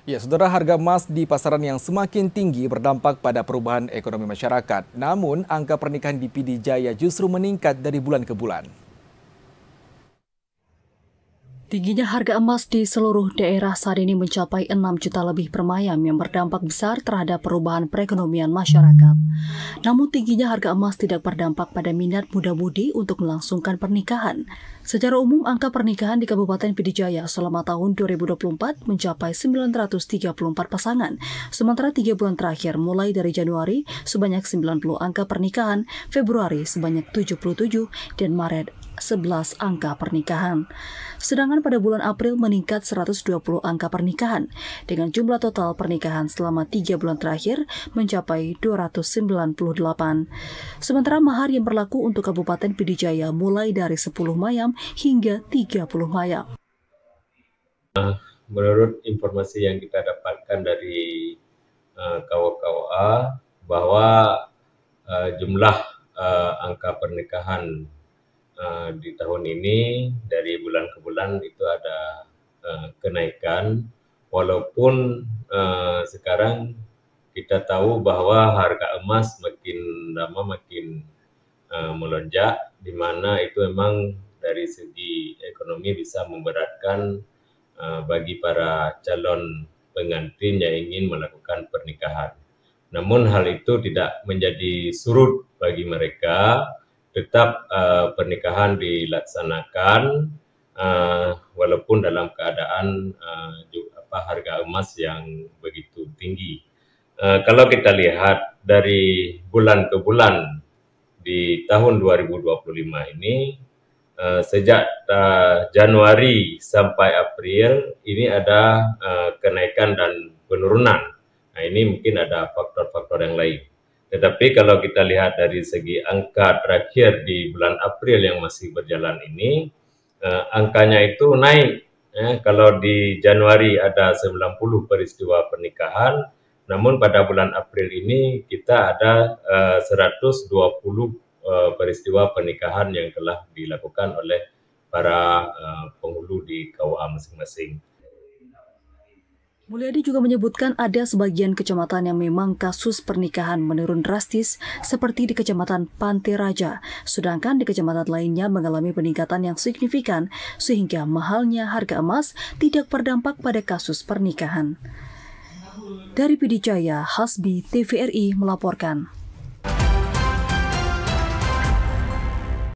Ya, saudara, harga emas di pasaran yang semakin tinggi berdampak pada perubahan ekonomi masyarakat. Namun, angka pernikahan di PD Jaya justru meningkat dari bulan ke bulan. Tingginya harga emas di seluruh daerah saat ini mencapai 6 juta lebih per mayam yang berdampak besar terhadap perubahan perekonomian masyarakat. Namun tingginya harga emas tidak berdampak pada minat muda-mudi untuk melangsungkan pernikahan. Secara umum, angka pernikahan di Kabupaten PD Jaya selama tahun 2024 mencapai 934 pasangan. Sementara 3 bulan terakhir mulai dari Januari sebanyak 90 angka pernikahan, Februari sebanyak 77, dan Maret 11 angka pernikahan. Sedangkan pada bulan April meningkat 120 angka pernikahan, dengan jumlah total pernikahan selama 3 bulan terakhir mencapai 298. Sementara mahar yang berlaku untuk Kabupaten PD Jaya mulai dari 10 mayam hingga 30 mayam. Menurut informasi yang kita dapatkan dari KWKWA bahwa jumlah angka pernikahan di tahun ini dari bulan ke bulan itu ada kenaikan, walaupun sekarang kita tahu bahwa harga emas makin lama makin melonjak, di mana itu memang dari segi ekonomi bisa memberatkan bagi para calon pengantin yang ingin melakukan pernikahan. Namun hal itu tidak menjadi surut bagi mereka, tetap pernikahan dilaksanakan walaupun dalam keadaan harga emas yang begitu tinggi. Kalau kita lihat dari bulan ke bulan di tahun 2025 ini, sejak Januari sampai April ini ada kenaikan dan penurunan. Nah, ini mungkin ada faktor-faktor yang lain. Tetapi kalau kita lihat dari segi angka terakhir di bulan April yang masih berjalan ini, angkanya itu naik. Kalau di Januari ada 90 peristiwa pernikahan, namun pada bulan April ini kita ada 120 peristiwa pernikahan yang telah dilakukan oleh para penghulu di KUA masing-masing. Mulyadi juga menyebutkan ada sebagian kecamatan yang memang kasus pernikahan menurun drastis seperti di Kecamatan Pantai Raja, sedangkan di kecamatan lainnya mengalami peningkatan yang signifikan sehingga mahalnya harga emas tidak berdampak pada kasus pernikahan. Dari PD Jaya, Hasbi TVRI melaporkan.